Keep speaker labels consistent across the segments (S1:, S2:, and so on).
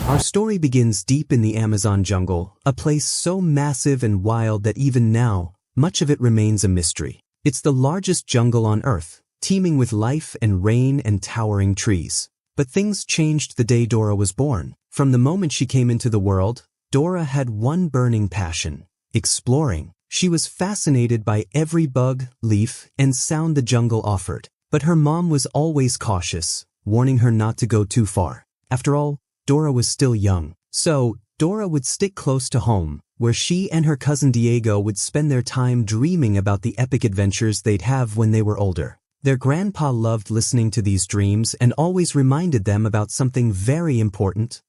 S1: Our story begins deep in the Amazon jungle, a place so massive and wild that even now, much of it remains a mystery. It's the largest jungle on Earth, teeming with life and rain and towering trees. But things changed the day Dora was born. From the moment she came into the world, Dora had one burning passion: exploring. She was fascinated by every bug, leaf, and sound the jungle offered. But her mom was always cautious, warning her not to go too far. After all, Dora was still young. So, Dora would stick close to home, where she and her cousin Diego would spend their time dreaming about the epic adventures they'd have when they were older. Their grandpa loved listening to these dreams and always reminded them about something very important.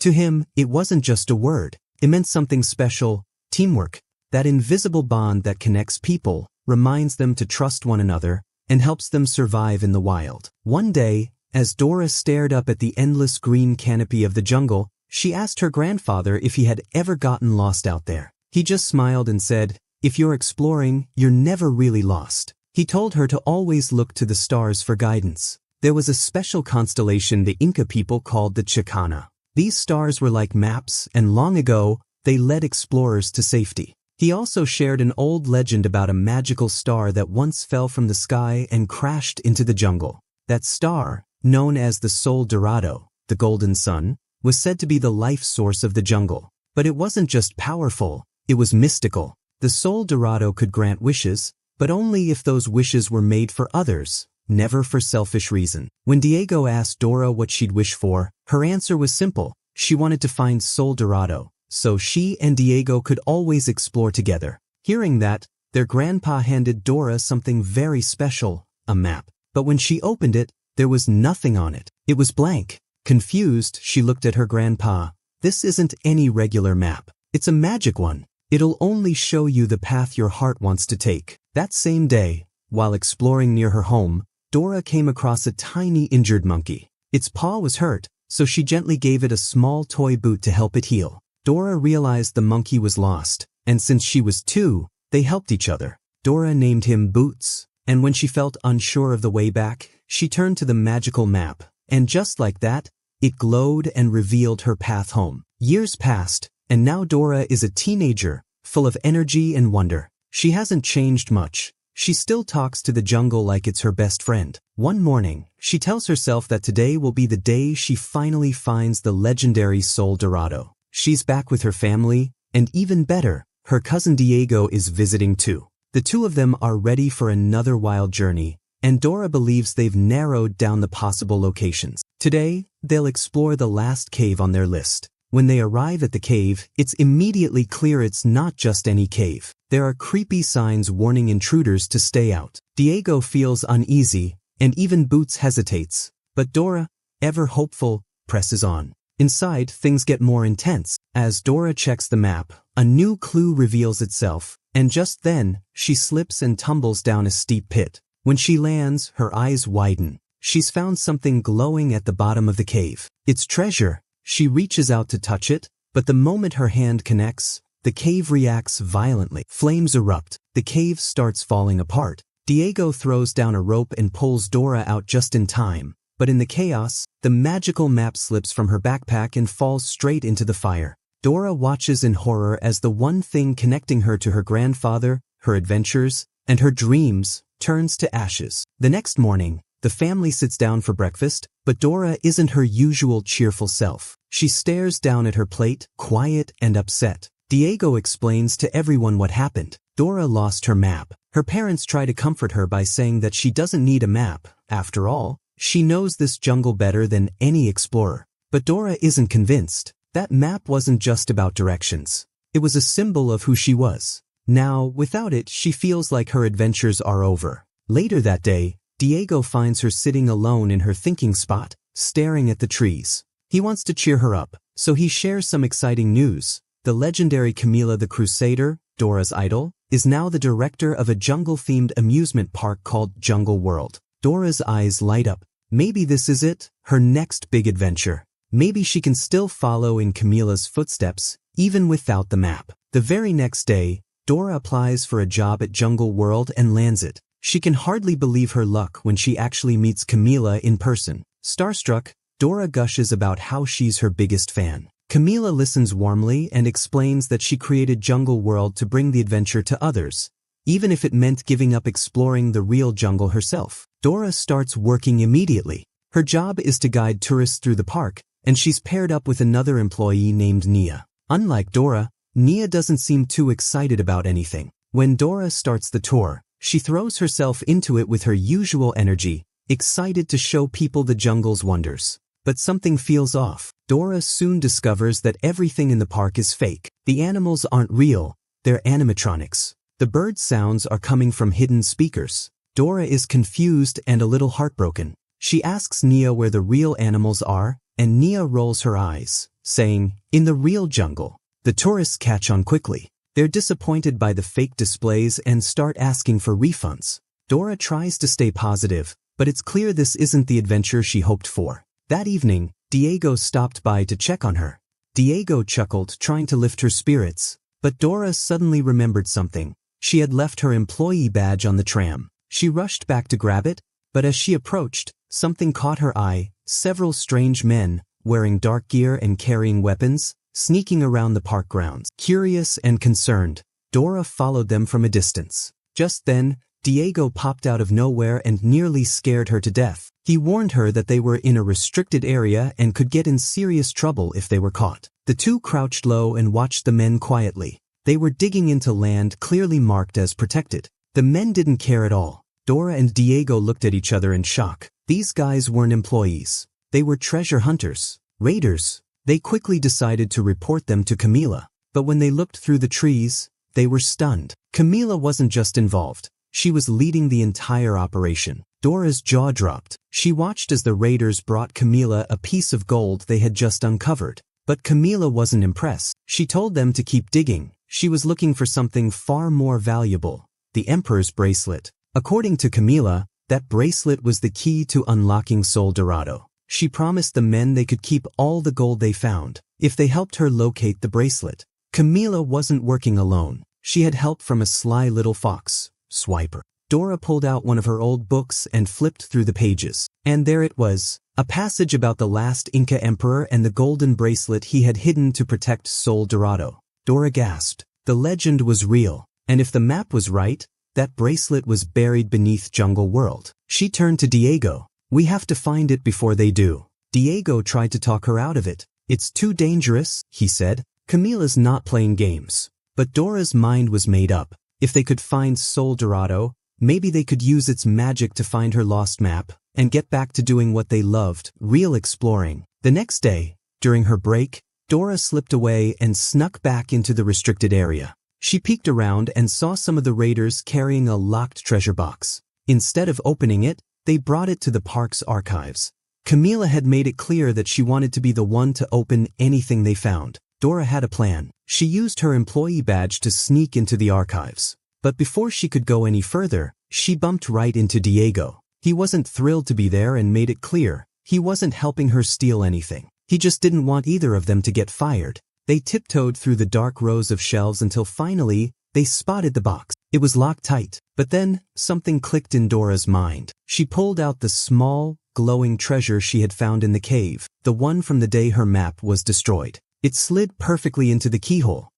S1: To him, it wasn't just a word. It meant something special: teamwork. That invisible bond that connects people, reminds them to trust one another, and helps them survive in the wild. One day, as Dora stared up at the endless green canopy of the jungle, she asked her grandfather if he had ever gotten lost out there. He just smiled and said, "If you're exploring, you're never really lost." He told her to always look to the stars for guidance. There was a special constellation the Inca people called the Chicana. These stars were like maps, and long ago, they led explorers to safety. He also shared an old legend about a magical star that once fell from the sky and crashed into the jungle. That star, known as the Sol Dorado, the golden sun, was said to be the life source of the jungle. But it wasn't just powerful, it was mystical. The Sol Dorado could grant wishes, but only if those wishes were made for others, never for selfish reason. When Diego asked Dora what she'd wish for, her answer was simple: she wanted to find Sol Dorado, so she and Diego could always explore together. Hearing that, their grandpa handed Dora something very special: a map. But when she opened it, there was nothing on it. It was blank. Confused, she looked at her grandpa. "This isn't any regular map. It's a magic one. It'll only show you the path your heart wants to take." That same day, while exploring near her home, Dora came across a tiny injured monkey. Its paw was hurt, so she gently gave it a small toy boot to help it heal. Dora realized the monkey was lost, and since she was 2, they helped each other. Dora named him Boots, and when she felt unsure of the way back, she turned to the magical map, and just like that, it glowed and revealed her path home. Years passed, and now Dora is a teenager, full of energy and wonder. She hasn't changed much. She still talks to the jungle like it's her best friend. One morning, she tells herself that today will be the day she finally finds the legendary Sol Dorado. She's back with her family, and even better, her cousin Diego is visiting too. The two of them are ready for another wild journey, and Dora believes they've narrowed down the possible locations. Today, they'll explore the last cave on their list. When they arrive at the cave, it's immediately clear it's not just any cave. There are creepy signs warning intruders to stay out. Diego feels uneasy, and even Boots hesitates. But Dora, ever hopeful, presses on. Inside, things get more intense. As Dora checks the map, a new clue reveals itself, and just then, she slips and tumbles down a steep pit. When she lands, her eyes widen. She's found something glowing at the bottom of the cave. It's treasure. She reaches out to touch it, but the moment her hand connects, the cave reacts violently. Flames erupt. The cave starts falling apart. Diego throws down a rope and pulls Dora out just in time. But in the chaos, the magical map slips from her backpack and falls straight into the fire. Dora watches in horror as the one thing connecting her to her grandfather, her adventures, and her dreams, turns to ashes. The next morning, the family sits down for breakfast, but Dora isn't her usual cheerful self. She stares down at her plate, quiet and upset. Diego explains to everyone what happened. Dora lost her map. Her parents try to comfort her by saying that she doesn't need a map. After all, she knows this jungle better than any explorer. But Dora isn't convinced. That map wasn't just about directions. It was a symbol of who she was. Now, without it, she feels like her adventures are over. Later that day, Diego finds her sitting alone in her thinking spot, staring at the trees. He wants to cheer her up, so he shares some exciting news. The legendary Camila the Crusader, Dora's idol, is now the director of a jungle-themed amusement park called Jungle World. Dora's eyes light up. Maybe this is it, her next big adventure. Maybe she can still follow in Camila's footsteps, even without the map. The very next day, Dora applies for a job at Jungle World and lands it. She can hardly believe her luck when she actually meets Camila in person. Starstruck, Dora gushes about how she's her biggest fan. Camila listens warmly and explains that she created Jungle World to bring the adventure to others, even if it meant giving up exploring the real jungle herself. Dora starts working immediately. Her job is to guide tourists through the park, and she's paired up with another employee named Nia. Unlike Dora, Nia doesn't seem too excited about anything. When Dora starts the tour, she throws herself into it with her usual energy, excited to show people the jungle's wonders. But something feels off. Dora soon discovers that everything in the park is fake. The animals aren't real, they're animatronics. The bird sounds are coming from hidden speakers. Dora is confused and a little heartbroken. She asks Nia where the real animals are, and Nia rolls her eyes, saying, "In the real jungle." The tourists catch on quickly. They're disappointed by the fake displays and start asking for refunds. Dora tries to stay positive, but it's clear this isn't the adventure she hoped for. That evening, Diego stopped by to check on her. Diego chuckled, trying to lift her spirits, but Dora suddenly remembered something. She had left her employee badge on the tram. She rushed back to grab it, but as she approached, something caught her eye: several strange men, wearing dark gear and carrying weapons, sneaking around the park grounds. Curious and concerned, Dora followed them from a distance. Just then, Diego popped out of nowhere and nearly scared her to death. He warned her that they were in a restricted area and could get in serious trouble if they were caught. The two crouched low and watched the men quietly. They were digging into land clearly marked as protected. The men didn't care at all. Dora and Diego looked at each other in shock. These guys weren't employees. They were treasure hunters. Raiders. They quickly decided to report them to Camila. But when they looked through the trees, they were stunned. Camila wasn't just involved. She was leading the entire operation. Dora's jaw dropped. She watched as the raiders brought Camila a piece of gold they had just uncovered. But Camila wasn't impressed. She told them to keep digging. She was looking for something far more valuable: the Emperor's bracelet. According to Camila, that bracelet was the key to unlocking Sol Dorado. She promised the men they could keep all the gold they found if they helped her locate the bracelet. Camila wasn't working alone. She had help from a sly little fox, Swiper. Dora pulled out one of her old books and flipped through the pages. And there it was, a passage about the last Inca emperor and the golden bracelet he had hidden to protect Sol Dorado. Dora gasped. The legend was real, and if the map was right, that bracelet was buried beneath Jungle World. She turned to Diego. "We have to find it before they do." Diego tried to talk her out of it. "It's too dangerous," he said. "Camila's not playing games." But Dora's mind was made up. If they could find Sol Dorado, maybe they could use its magic to find her lost map and get back to doing what they loved: real exploring. The next day, during her break, Dora slipped away and snuck back into the restricted area. She peeked around and saw some of the raiders carrying a locked treasure box. Instead of opening it, they brought it to the park's archives. Camila had made it clear that she wanted to be the one to open anything they found. Dora had a plan. She used her employee badge to sneak into the archives. But before she could go any further, she bumped right into Diego. He wasn't thrilled to be there and made it clear he wasn't helping her steal anything. He just didn't want either of them to get fired. They tiptoed through the dark rows of shelves until finally they spotted the box. It was locked tight. But then something clicked in Dora's mind. She pulled out the small, glowing treasure she had found in the cave, the one from the day her map was destroyed. It slid perfectly into the keyhole.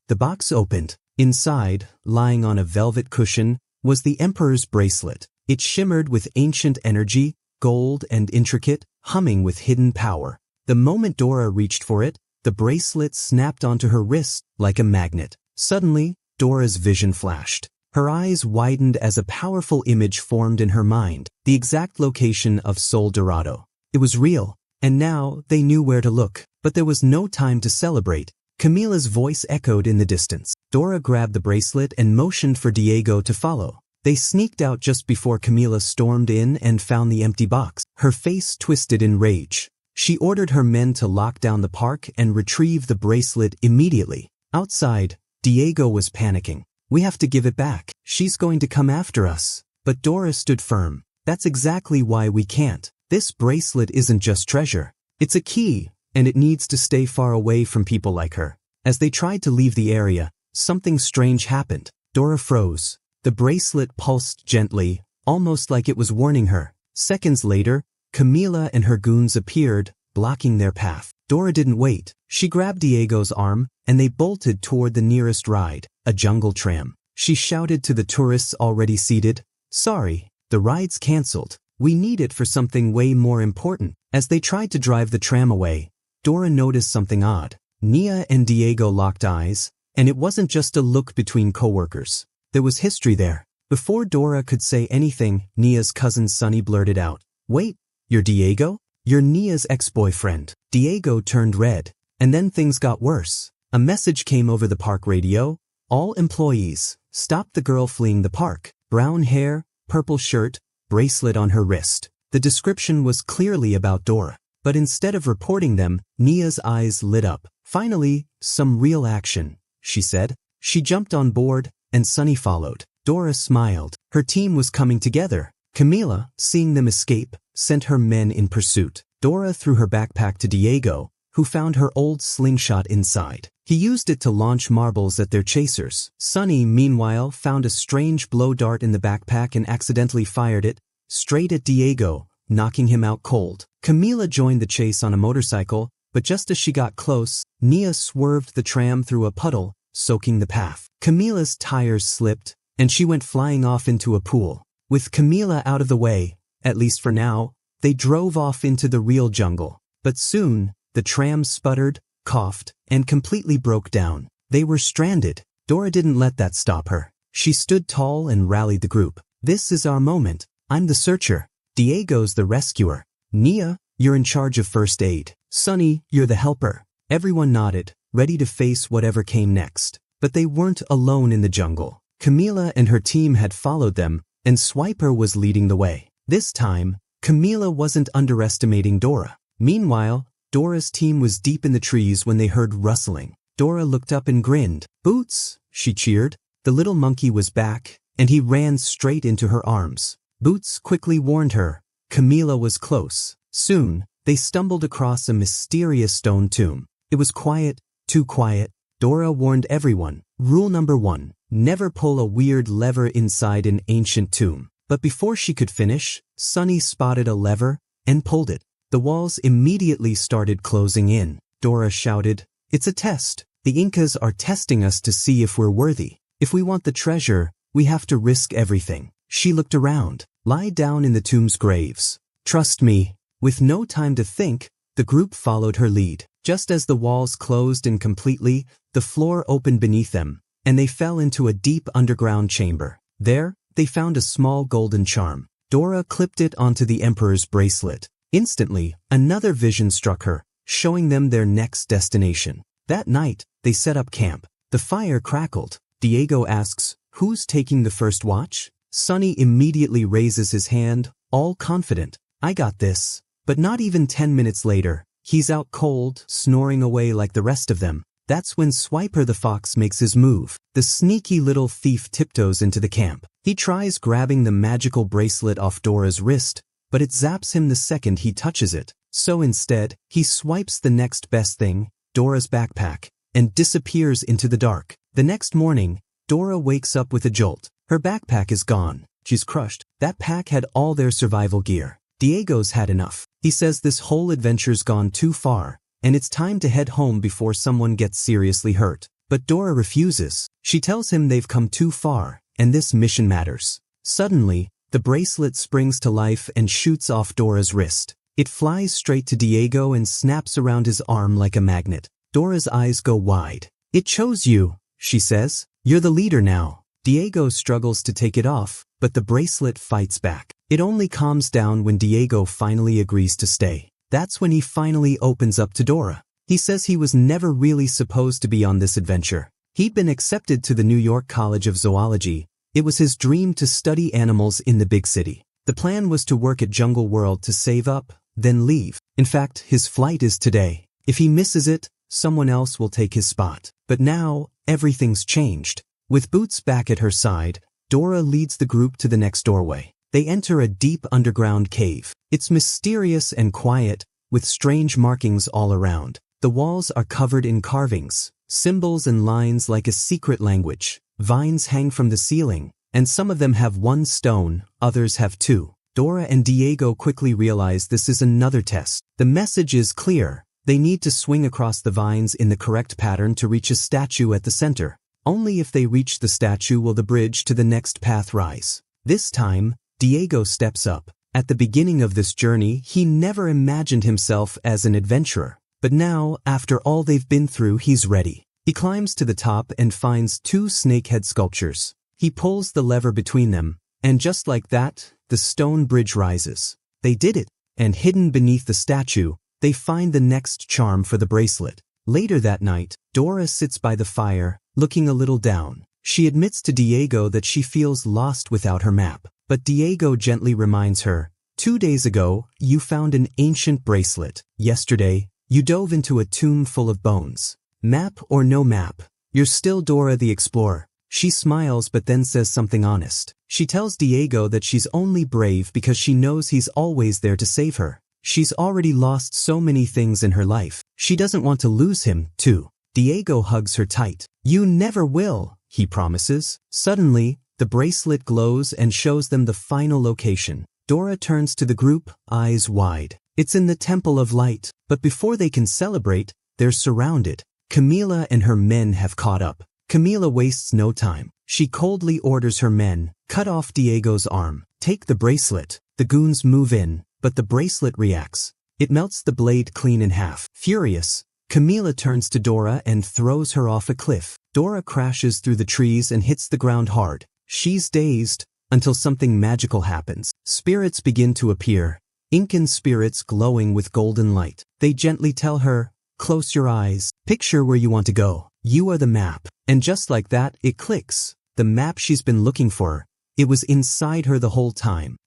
S1: The box opened. Inside, lying on a velvet cushion, was the Emperor's bracelet. It shimmered with ancient energy, gold and intricate, humming with hidden power. The moment Dora reached for it, the bracelet snapped onto her wrist like a magnet. Suddenly, Dora's vision flashed. Her eyes widened as a powerful image formed in her mind: the exact location of Sol Dorado. It was real, and now they knew where to look. But there was no time to celebrate. Camila's voice echoed in the distance. Dora grabbed the bracelet and motioned for Diego to follow. They sneaked out just before Camila stormed in and found the empty box. Her face twisted in rage. She ordered her men to lock down the park and retrieve the bracelet immediately. Outside, Diego was panicking. "We have to give it back. She's going to come after us." But Dora stood firm. "That's exactly why we can't. This bracelet isn't just treasure. It's a key, and it needs to stay far away from people like her." As they tried to leave the area, something strange happened. Dora froze. The bracelet pulsed gently, almost like it was warning her. Seconds later, Camila and her goons appeared, blocking their path. Dora didn't wait. She grabbed Diego's arm, and they bolted toward the nearest ride, a jungle tram. She shouted to the tourists already seated, "Sorry, the ride's cancelled. We need it for something way more important." As they tried to drive the tram away, Dora noticed something odd. Nia and Diego locked eyes, and it wasn't just a look between coworkers. There was history there. Before Dora could say anything, Nia's cousin Sunny blurted out, "Wait, you're Diego? You're Nia's ex-boyfriend." Diego turned red, and then things got worse. A message came over the park radio. "All employees, stop the girl fleeing the park. Brown hair, purple shirt, bracelet on her wrist." The description was clearly about Dora. But instead of reporting them, Nia's eyes lit up. "Finally, some real action," she said. She jumped on board, and Sunny followed. Dora smiled. Her team was coming together. Camila, seeing them escape, sent her men in pursuit. Dora threw her backpack to Diego, who found her old slingshot inside. He used it to launch marbles at their chasers. Sunny, meanwhile, found a strange blow dart in the backpack and accidentally fired it, straight at Diego, knocking him out cold. Camila joined the chase on a motorcycle, but just as she got close, Nia swerved the tram through a puddle, soaking the path. Camila's tires slipped, and she went flying off into a pool. With Camila out of the way, at least for now, they drove off into the real jungle. But soon, the tram sputtered, coughed, and completely broke down. They were stranded. Dora didn't let that stop her. She stood tall and rallied the group. "This is our moment. I'm the searcher. Diego's the rescuer. Nia, you're in charge of first aid. Sunny, you're the helper." Everyone nodded, ready to face whatever came next. But they weren't alone in the jungle. Camila and her team had followed them, and Swiper was leading the way. This time, Camila wasn't underestimating Dora. Meanwhile, Dora's team was deep in the trees when they heard rustling. Dora looked up and grinned. "Boots!" she cheered. The little monkey was back, and he ran straight into her arms. Boots quickly warned her. Camila was close. Soon, they stumbled across a mysterious stone tomb. It was quiet, too quiet. Dora warned everyone. Rule number 1, never pull a weird lever inside an ancient tomb. But before she could finish, Sunny spotted a lever and pulled it. The walls immediately started closing in. Dora shouted, "It's a test. The Incas are testing us to see if we're worthy. If we want the treasure, we have to risk everything." She looked around. "Lie down in the tomb's graves. Trust me." With no time to think, the group followed her lead. Just as the walls closed in completely, the floor opened beneath them, and they fell into a deep underground chamber. There, they found a small golden charm. Dora clipped it onto the Emperor's bracelet. Instantly, another vision struck her, showing them their next destination. That night, they set up camp. The fire crackled. Diego asks, "Who's taking the first watch?" Sunny immediately raises his hand, all confident. "I got this." But not even 10 minutes later, he's out cold, snoring away like the rest of them. That's when Swiper the fox makes his move. The sneaky little thief tiptoes into the camp. He tries grabbing the magical bracelet off Dora's wrist, but it zaps him the second he touches it. So instead, he swipes the next best thing, Dora's backpack, and disappears into the dark. The next morning, Dora wakes up with a jolt. Her backpack is gone. She's crushed. That pack had all their survival gear. Diego's had enough. He says this whole adventure's gone too far, and it's time to head home before someone gets seriously hurt. But Dora refuses. She tells him they've come too far, and this mission matters. Suddenly, the bracelet springs to life and shoots off Dora's wrist. It flies straight to Diego and snaps around his arm like a magnet. Dora's eyes go wide. "It chose you," she says. "You're the leader now." Diego struggles to take it off, but the bracelet fights back. It only calms down when Diego finally agrees to stay. That's when he finally opens up to Dora. He says he was never really supposed to be on this adventure. He'd been accepted to the New York College of Zoology. It was his dream to study animals in the big city. The plan was to work at Jungle World to save up, then leave. In fact, his flight is today. If he misses it, someone else will take his spot. But now, everything's changed. With Boots back at her side, Dora leads the group to the next doorway. They enter a deep underground cave. It's mysterious and quiet, with strange markings all around. The walls are covered in carvings, symbols and lines like a secret language. Vines hang from the ceiling, and some of them have one stone, others have two. Dora and Diego quickly realize this is another test. The message is clear. They need to swing across the vines in the correct pattern to reach a statue at the center. Only if they reach the statue will the bridge to the next path rise. This time, Diego steps up. At the beginning of this journey, he never imagined himself as an adventurer. But now, after all they've been through, he's ready. He climbs to the top and finds two snakehead sculptures. He pulls the lever between them, and just like that, the stone bridge rises. They did it, and hidden beneath the statue, they find the next charm for the bracelet. Later that night, Dora sits by the fire, looking a little down. She admits to Diego that she feels lost without her map. But Diego gently reminds her, 2 days ago, you found an ancient bracelet. Yesterday, you dove into a tomb full of bones. Map or no map, you're still Dora the explorer. She smiles but then says something honest. She tells Diego that she's only brave because she knows he's always there to save her. She's already lost so many things in her life. She doesn't want to lose him, too. Diego hugs her tight. You never will, he promises. Suddenly, the bracelet glows and shows them the final location. Dora turns to the group, eyes wide. It's in the Temple of Light, but before they can celebrate, they're surrounded. Camila and her men have caught up. Camila wastes no time. She coldly orders her men, cut off Diego's arm. Take the bracelet. The goons move in, but the bracelet reacts. It melts the blade clean in half. Furious, Camila turns to Dora and throws her off a cliff. Dora crashes through the trees and hits the ground hard. She's dazed until something magical happens. Spirits begin to appear, Incan spirits glowing with golden light. They gently tell her, close your eyes, picture where you want to go. You are the map. And just like that, it clicks. The map she's been looking for. It was inside her the whole time.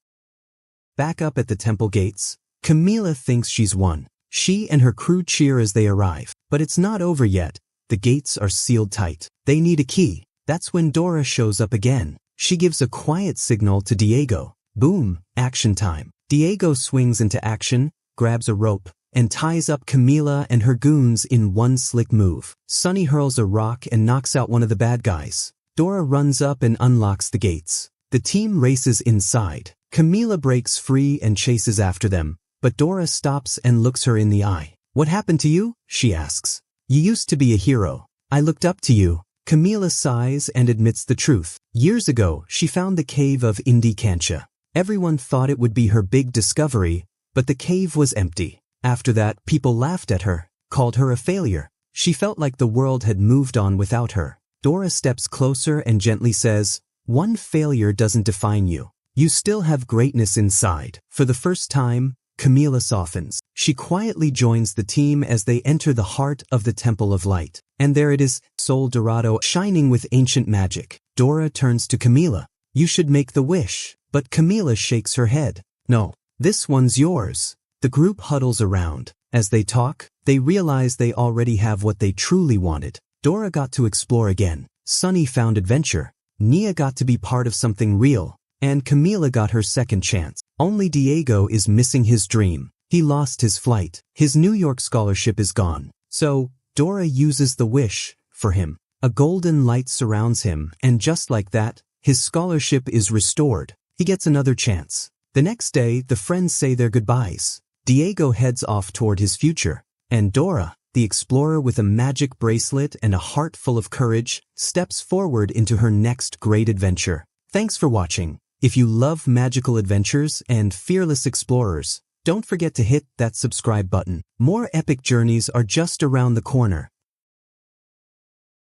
S1: Back up at the temple gates, Camila thinks she's won. She and her crew cheer as they arrive. But it's not over yet. The gates are sealed tight. They need a key. That's when Dora shows up again. She gives a quiet signal to Diego. Boom, action time. Diego swings into action, grabs a rope, and ties up Camila and her goons in one slick move. Sunny hurls a rock and knocks out one of the bad guys. Dora runs up and unlocks the gates. The team races inside. Camila breaks free and chases after them, but Dora stops and looks her in the eye. What happened to you? She asks. You used to be a hero. I looked up to you. Camila sighs and admits the truth. Years ago, she found the cave of Cancha. Everyone thought it would be her big discovery, but the cave was empty. After that, people laughed at her, called her a failure. She felt like the world had moved on without her. Dora steps closer and gently says, one failure doesn't define you. You still have greatness inside. For the first time, Camila softens. She quietly joins the team as they enter the heart of the Temple of Light. And there it is, Soul Dorado shining with ancient magic. Dora turns to Camila. You should make the wish. But Camila shakes her head. No, this one's yours. The group huddles around. As they talk, they realize they already have what they truly wanted. Dora got to explore again. Sunny found adventure. Nia got to be part of something real. And Camila got her second chance. Only Diego is missing his dream. He lost his flight. His New York scholarship is gone. So, Dora uses the wish for him. A golden light surrounds him, and just like that, his scholarship is restored. He gets another chance. The next day, the friends say their goodbyes. Diego heads off toward his future. And Dora, the explorer with a magic bracelet and a heart full of courage, steps forward into her next great adventure. Thanks for watching. If you love magical adventures and fearless explorers, don't forget to hit that subscribe button. More epic journeys are just around the corner.